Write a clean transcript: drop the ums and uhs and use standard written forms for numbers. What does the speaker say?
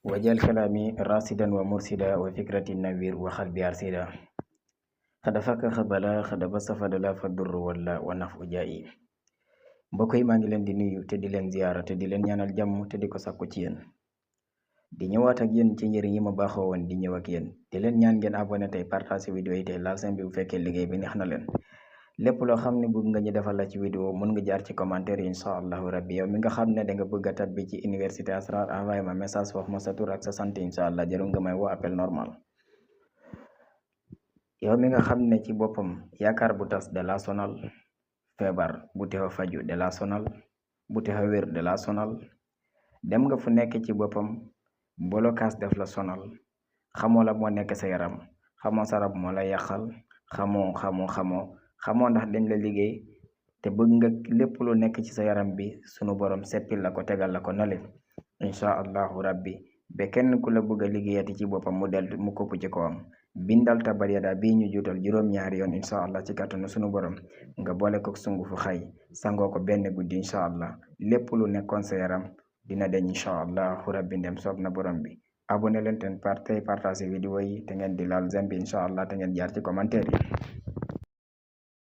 wajal kalami rasidan wa mursida wa fikrati nawir wa qalbi arsida xada fakka xabala xada ba safadala fa durru wala wa nafu jaayi mbokk yi maa ngi leen di nuyu te di leen ziyaara te di leen ñaanal jàmm te di ko sàkku ci yéen di ñëwaat ak yéen ci njëriñ yi ma baaxoo woon di ñëw ak yéen di leen ñaan ngeen abonné tey partage vidéo yi tey laal seen bi bu fekkee liggéey bi neex na leen lépp loo xam ne bëgg nga ñu defal la ci vidéo mën nga jaar ci commentaire yi incha allahu rabbi yow mi nga xam ne da nga bëgg a tabbi ci université Asrar envoyé ma message wax ma sa tur ak sa sant incha allah jarul nga may woo appel normal. yow mi nga xam ne ci boppam yaakaar bu tas de la sonal, feebar bu teew faju de la sonal, bu teew wér de la sonal, dem nga fu nekk ci boppam bolokaas def la sonal, xamoo la moo nekk sa yaram, xamoo sa rab moo la yàqal, xamoo ndax dañ la liggéey te bëgg nga lépp lu nekk ci sa yaram bi sunu borom seppil la ko tegal la ko nale incha allahu rabbi ba kenn ku la bëgg a liggéeyati ci boppam mu kopp ci kawam bindal tabar yada bii ñu juutal juróom-ñaari yoon incha allah ci kàttanu sunu borom nga boole ko sungufu xay sangoo ko benn guddi incha allah lépp lu nekkoon sa yaram dina deñ incha allahu rabbi ndem soob na borom bi abonné leen tey partage vidéo yi te ngeen di laal j'aime bi incha allah te ngeen jaar ci commentaire yi